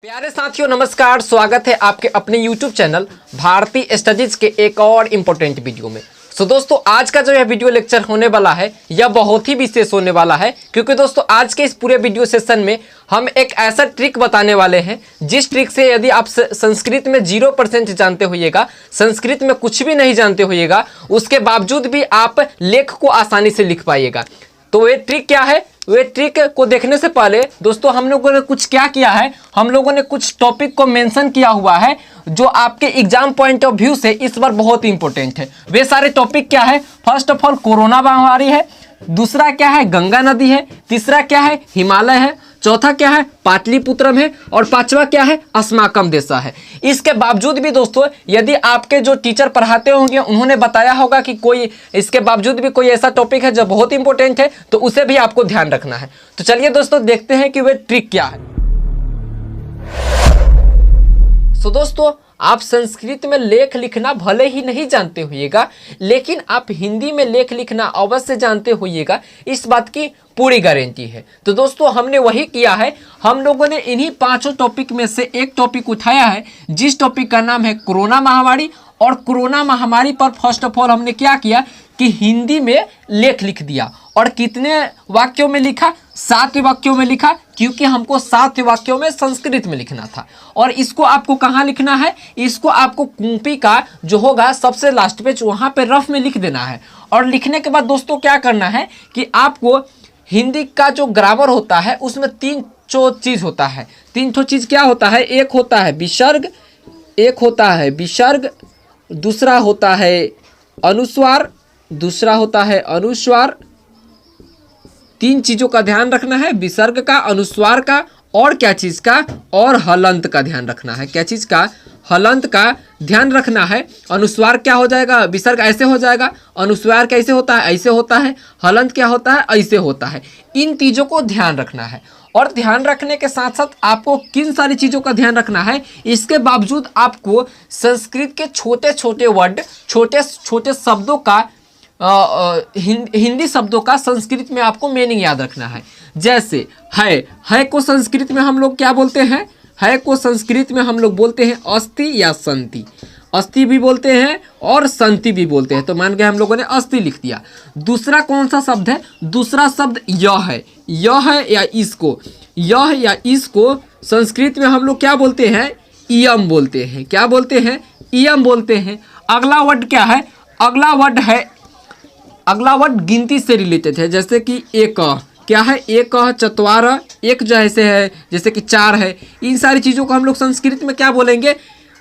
प्यारे साथियों नमस्कार, स्वागत है आपके अपने YouTube चैनल भारती स्टडीज के एक और इम्पोर्टेंट वीडियो में। दोस्तों आज का जो यह वीडियो लेक्चर होने वाला है यह बहुत ही विशेष होने वाला है, क्योंकि दोस्तों आज के इस पूरे वीडियो सेशन में हम एक ऐसा ट्रिक बताने वाले हैं जिस ट्रिक से यदि आप संस्कृत में 0% जानते होइएगा, संस्कृत में कुछ भी नहीं जानते होइएगा, उसके बावजूद भी आप लेख को आसानी से लिख पाइएगा। तो ये ट्रिक क्या है? वे ट्रिक को देखने से पहले दोस्तों हम लोगों ने कुछ क्या किया है, हम लोगों ने कुछ टॉपिक को मेंशन किया हुआ है जो आपके एग्जाम पॉइंट ऑफ व्यू से इस बार बहुत इंपॉर्टेंट है। वे सारे टॉपिक क्या है? फर्स्ट ऑफ ऑल कोरोना महामारी है, दूसरा क्या है गंगा नदी है, तीसरा क्या है हिमालय है, चौथा क्या है पाटलिपुत्रम है और पांचवा क्या है अस्माकम देशा है। इसके बावजूद भी दोस्तों यदि आपके जो टीचर पढ़ाते होंगे उन्होंने बताया होगा कि कोई इसके बावजूद भी कोई ऐसा टॉपिक है जो बहुत इंपॉर्टेंट है, तो उसे भी आपको ध्यान रखना है। तो चलिए दोस्तों देखते हैं कि वे ट्रिक क्या है। दोस्तों आप संस्कृत में लेख लिखना भले ही नहीं जानते होइएगा, लेकिन आप हिंदी में लेख लिखना अवश्य जानते होइएगा, इस बात की पूरी गारंटी है। तो दोस्तों हमने वही किया है, हम लोगों ने इन्हीं पांचों टॉपिक में से एक टॉपिक उठाया है जिस टॉपिक का नाम है कोरोना महामारी। और कोरोना महामारी पर फर्स्ट ऑफ ऑल हमने क्या किया कि हिंदी में लेख लिख दिया। और कितने वाक्यों में लिखा? 7 वाक्यों में लिखा, क्योंकि हमको 7 वाक्यों में संस्कृत में लिखना था। और इसको आपको कहाँ लिखना है? इसको आपको कॉपी का जो होगा सबसे लास्ट पेज वहाँ पे रफ में लिख देना है। और लिखने के बाद दोस्तों क्या करना है कि आपको हिंदी का जो ग्रामर होता है उसमें 3 चीज़ होता है। 3 चीज़ क्या होता है? एक होता है विसर्ग, एक होता है विसर्ग, दूसरा होता है अनुस्वार, दूसरा होता है अनुस्वार। 3 चीज़ों का ध्यान रखना है, विसर्ग का, अनुस्वार का और क्या चीज़ का? और हलंत का ध्यान रखना है। क्या चीज़ का? हलंत का ध्यान रखना है। अनुस्वार क्या हो जाएगा? विसर्ग ऐसे हो जाएगा, अनुस्वार कैसे होता है? ऐसे होता है, हलंत क्या होता है? ऐसे होता है। इन चीज़ों को ध्यान रखना है। और ध्यान रखने के साथ साथ आपको किन सारी चीज़ों का ध्यान रखना है? इसके बावजूद आपको संस्कृत के छोटे छोटे वर्ड, छोटे छोटे शब्दों का हिंदी शब्दों का संस्कृत में आपको मीनिंग याद रखना है। जैसे है को संस्कृत में हम लोग क्या बोलते हैं? है को संस्कृत में हम लोग बोलते हैं अस्थि या संति। अस्थि भी बोलते हैं और संति भी बोलते हैं। तो मान के हम लोगों ने अस्थि लिख दिया। दूसरा कौन सा शब्द है? दूसरा शब्द यह है। यह है या इसको, यह या इसको संस्कृत में हम लोग क्या बोलते हैं? इयम बोलते हैं। क्या बोलते हैं? इयम बोलते हैं। अगला वर्ड क्या है? अगला वर्ड गिनती से रिलेटेड है, जैसे कि एक क्या है? एक चत्वार, एक जैसे है जैसे कि 4 है। इन सारी चीज़ों को हम लोग संस्कृत में क्या बोलेंगे?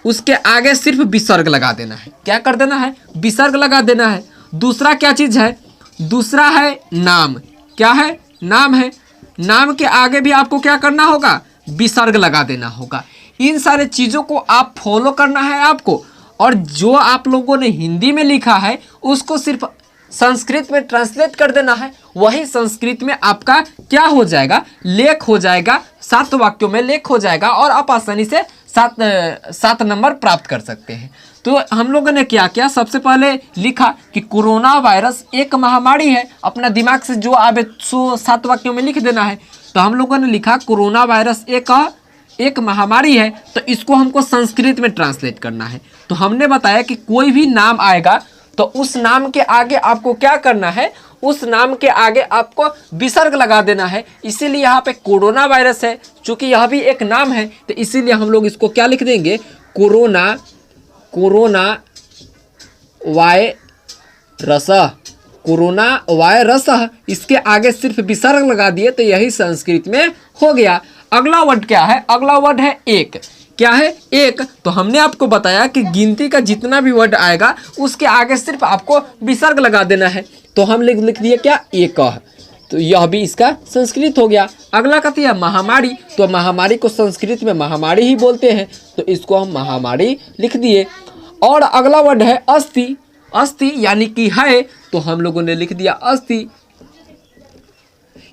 उसके आगे सिर्फ विसर्ग लगा देना है। क्या कर देना है? विसर्ग लगा देना है। दूसरा क्या चीज़ है? दूसरा है नाम। क्या है? नाम है। नाम के आगे भी आपको क्या करना होगा? विसर्ग लगा देना होगा। इन सारे चीज़ों को आप फॉलो करना है आपको। और जो आप लोगों ने हिंदी में लिखा है उसको सिर्फ संस्कृत में ट्रांसलेट कर देना है। वही संस्कृत में आपका क्या हो जाएगा? लेख हो जाएगा। 7 वाक्यों में लेख हो जाएगा और आप आसानी से 7 नंबर प्राप्त कर सकते हैं। तो हम लोगों ने क्या किया? सबसे पहले लिखा कि कोरोना वायरस एक महामारी है। अपना दिमाग से जो आवे 7 वाक्यों में लिख देना है। तो हम लोगों ने लिखा कोरोना वायरस एक महामारी है, तो इसको हमको संस्कृत में ट्रांसलेट करना है। तो हमने बताया कि कोई भी नाम आएगा तो उस नाम के आगे आपको क्या करना है? उस नाम के आगे आपको विसर्ग लगा देना है। इसीलिए यहाँ पे कोरोना वायरस है, चूँकि यह भी एक नाम है, तो इसीलिए हम लोग इसको क्या लिख देंगे? Corona virus. इसके आगे सिर्फ विसर्ग लगा दिए तो यही संस्कृत में हो गया। अगला वर्ड क्या है? अगला वर्ड है एक। क्या है? एक। तो हमने आपको बताया कि गिनती का जितना भी वर्ड आएगा उसके आगे सिर्फ आपको विसर्ग लगा देना है। तो हम लिख दिए क्या? एक। तो यह भी इसका संस्कृत हो गया। अगला कहती है महामारी। तो महामारी को संस्कृत में महामारी ही बोलते हैं, तो इसको हम महामारी लिख दिए। और अगला वर्ड है अस्थि। अस्थि यानी कि है, तो हम लोगों ने लिख दिया अस्थि।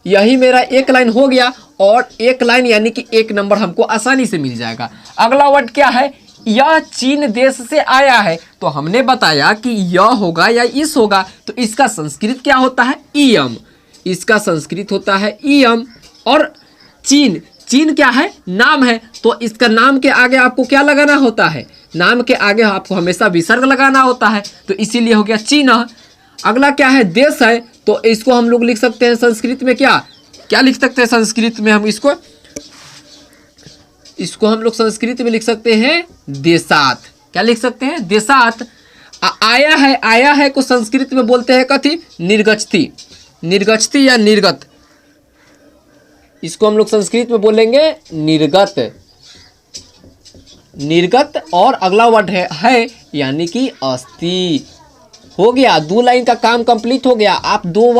यही मेरा एक लाइन हो गया। और एक लाइन यानी कि 1 नंबर हमको आसानी से मिल जाएगा। अगला वर्ड क्या है? यह चीन देश से आया है। तो हमने बताया कि यह होगा या इस होगा, तो इसका संस्कृत क्या होता है? इयम। इसका संस्कृत होता है इयम। और चीन, चीन क्या है, नाम है, तो इसका नाम के आगे आपको क्या लगाना होता है, नाम के आगे आपको हमेशा विसर्ग लगाना होता है, तो इसीलिए हो गया चीन। अगला क्या है, देश है, तो इसको हम लोग लिख सकते हैं संस्कृत में क्या क्या लिख सकते हैं, संस्कृत में हम इसको हम लोग संस्कृत में लिख सकते हैं देशात। क्या लिख सकते हैं, देशात। आया है को संस्कृत में बोलते हैं कथी, निर्गच्छति, निर्गच्छति या निर्गत, इसको हम लोग संस्कृत में बोलेंगे निर्गत, निर्गत। और अगला वर्ड है यानी कि अस्थि। हो गया, 2 लाइन का काम कंप्लीट हो गया। आप 2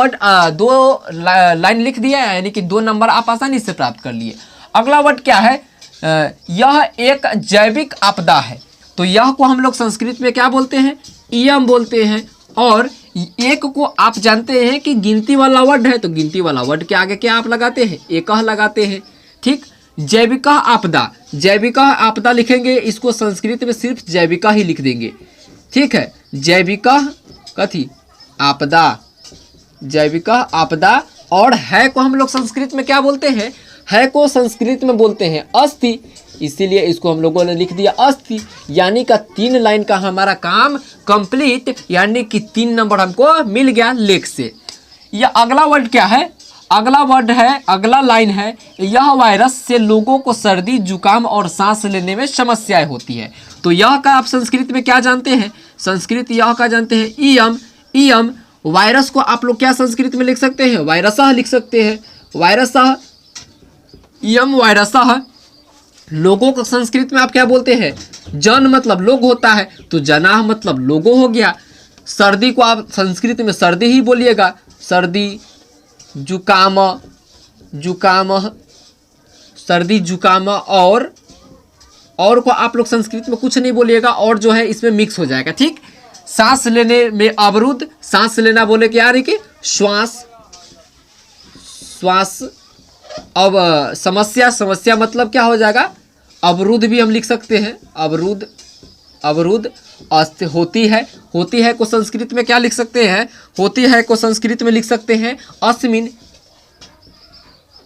लाइन लिख दिया, यानी कि 2 नंबर आप आसानी से प्राप्त कर लिए। अगला वर्ड क्या है, यह एक जैविक आपदा है, तो यह को हम लोग संस्कृत में क्या बोलते हैं, इयम बोलते हैं। और एक को आप जानते हैं कि गिनती वाला वर्ड है, तो गिनती वाला वर्ड के आगे क्या आप लगाते हैं, एकह लगाते हैं। ठीक, जैविका आपदा, जैविका आपदा लिखेंगे, इसको संस्कृत में सिर्फ जैविका ही लिख देंगे। ठीक है, जैविका कथी, आपदा, जैविका आपदा। और है को हम लोग संस्कृत में क्या बोलते हैं, है को संस्कृत में बोलते हैं अस्थि, इसीलिए इसको हम लोगों ने लिख दिया अस्थि। यानी का 3 लाइन का हमारा काम कंप्लीट, यानी कि 3 नंबर हमको मिल गया लेख से। यह अगला वर्ड क्या है, अगला वर्ड है, अगला लाइन है, यह वायरस से लोगों को सर्दी जुकाम और सांस लेने में समस्याएं होती है, तो यह का आप संस्कृत में क्या जानते हैं, संस्कृत यह का जानते हैं इयम, इयम। वायरस को आप लोग क्या संस्कृत में लिख सकते हैं, वायरसः लिख सकते हैं, वायरसः, इयम वायरसः। लोगों को संस्कृत में आप क्या बोलते हैं, जन मतलब लोग होता है, तो जनाह मतलब लोगों हो गया। सर्दी को आप संस्कृत में सर्दी ही बोलिएगा, सर्दी जुकाम, जुकाम, सर्दी जुकाम। और को आप लोग संस्कृत में कुछ नहीं बोलिएगा, और जो है इसमें मिक्स हो जाएगा। ठीक, सांस लेने में अवरुद्ध, सांस लेना बोले क्या यानी कि श्वास, श्वास। अब समस्या, समस्या मतलब क्या हो जाएगा, अवरुद्ध भी हम लिख सकते हैं, अवरुद्ध, अवरुद्ध। होती है को संस्कृत में क्या लिख सकते हैं, होती है को संस्कृत में लिख सकते हैं अस्मिन,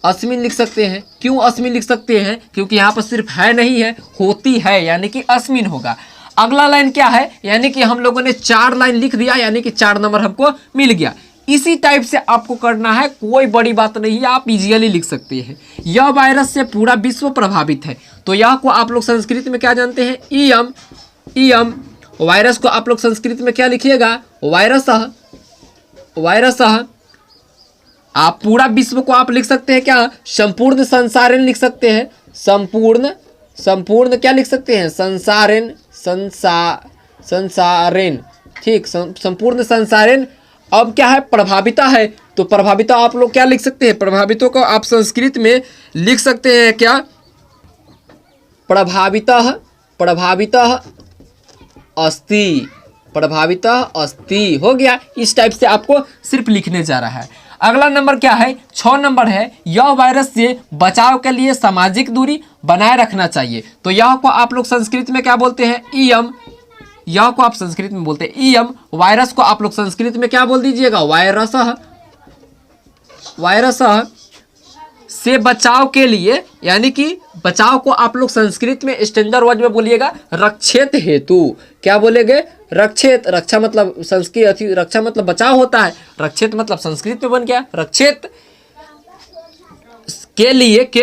अस्मिन लिख सकते हैं। क्यों अस्मिन लिख सकते हैं, क्योंकि यहाँ पर सिर्फ है नहीं है, होती है, यानी कि अस्मिन होगा। अगला लाइन क्या है, यानी कि हम लोगों ने 4 लाइन लिख दिया, यानी कि 4 नंबर हमको मिल गया। इसी टाइप से आपको करना है, कोई बड़ी बात नहीं है, आप इजीली लिख सकते हैं। यह वायरस से पूरा विश्व प्रभावित है, तो यह को आप लोग संस्कृत में क्या जानते हैं, इयम, इयम। वायरस को आप लोग संस्कृत में क्या लिखिएगा, वायरसः, वायरसः। आप पूरा विश्व को आप लिख सकते हैं क्या, संपूर्ण संसारेण लिख सकते हैं, संपूर्ण, संपूर्ण क्या लिख सकते हैं, संसारेण, संसारेण। ठीक, संपूर्ण संसारेण। अब क्या है, प्रभाविता है, तो प्रभाविता आप लोग क्या लिख सकते हैं, प्रभावितों को आप संस्कृत में लिख सकते हैं क्या, प्रभावितः, प्रभावितः अस्ति, प्रभावितः अस्ति। हो गया, इस टाइप से आपको सिर्फ लिखने जा रहा है। अगला नंबर क्या है, 6 नंबर है, यह वायरस से बचाव के लिए सामाजिक दूरी बनाए रखना चाहिए, तो यह को आप लोग संस्कृत में क्या बोलते हैं, इयम। यह को आप संस्कृत में बोलते हैं इयम। वायरस को आप लोग संस्कृत में क्या बोल दीजिएगा, वायरसः, वायरसः। से बचाव के लिए, यानी कि बचाव को आप लोग संस्कृत में स्टैंडर्ड वर्ड में बोलिएगा रक्षेत हेतु। क्या बोलेंगे, रक्षेत, रक्षा मतलब संस्कृत, रक्षा मतलब बचाव होता है, रक्षेत मतलब संस्कृत में बन गया रक्षेत। के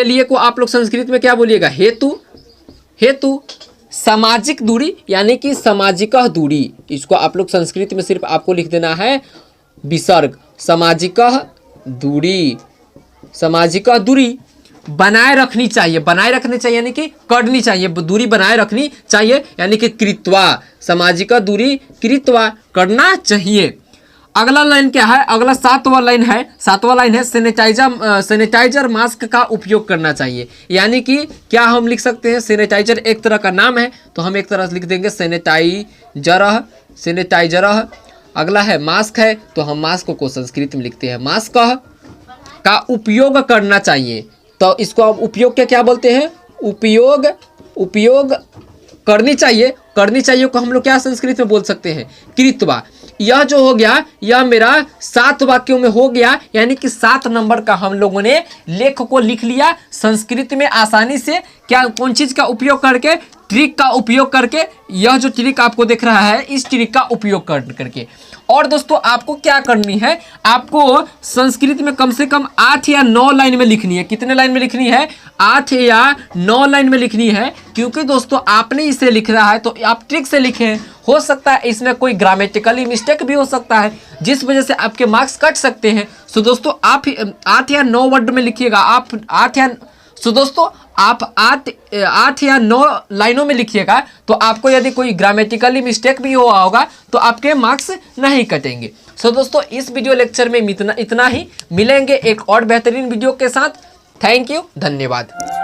लिए को आप लोग संस्कृत में क्या बोलिएगा, हेतु, हेतु। सामाजिक दूरी यानी कि सामाजिक दूरी, इसको आप लोग संस्कृत में सिर्फ आपको लिख देना है विसर्ग, सामाजिक दूरी, सामाजिक दूरी बनाए रखनी चाहिए, बनाए रखनी चाहिए यानी कि करनी चाहिए, दूरी बनाए रखनी चाहिए यानी कि कृत्वा, सामाजिक दूरी कृत्वा, करना चाहिए। अगला लाइन क्या है, अगला 7वां लाइन है, 7वां लाइन है, सैनिटाइजर मास्क का उपयोग करना चाहिए। यानी कि क्या हम लिख सकते हैं, सैनिटाइजर एक तरह का नाम है, तो हम एक तरह से लिख देंगे सैनिटाइजर, सैनिटाइजर। अगला है मास्क है, तो हम मास्क को संस्कृत में लिखते हैं मास्क का उपयोग करना चाहिए, तो इसको हम उपयोग के क्या बोलते हैं, उपयोग, उपयोग करनी चाहिए, करनी चाहिए को हम लोग क्या संस्कृत में बोल सकते हैं, कृत्वा। यह जो हो गया यह मेरा 7 वाक्यों में हो गया, यानी कि 7 नंबर का हम लोगों ने लेख को लिख लिया संस्कृत में आसानी से। क्या कौन चीज का उपयोग करके? ट्रिक का उपयोग करके। यह जो ट्रिक आपको दिख रहा है इस ट्रिक का उपयोग करके। और दोस्तों आपको क्या करनी है, आपको संस्कृत में कम से कम 8 या 9 लाइन में लिखनी है। कितने लाइन में लिखनी है? 8 या 9 लाइन में लिखनी है, क्योंकि दोस्तों आपने इसे लिख रहा है तो आप ट्रिक से लिखें। हो सकता है इसमें कोई ग्रामेटिकली मिस्टेक भी हो सकता है, जिस वजह से आपके मार्क्स कट सकते हैं। सो दोस्तों आप 8 या 9 वर्ड में लिखिएगा। आप 8 या दोस्तों आप 8 या 9 लाइनों में लिखिएगा, तो आपको यदि कोई ग्रामेटिकली मिस्टेक भी हुआ होगा तो आपके मार्क्स नहीं कटेंगे। सो दोस्तों इस वीडियो लेक्चर में इतना ही। मिलेंगे एक और बेहतरीन वीडियो के साथ। थैंक यू, धन्यवाद।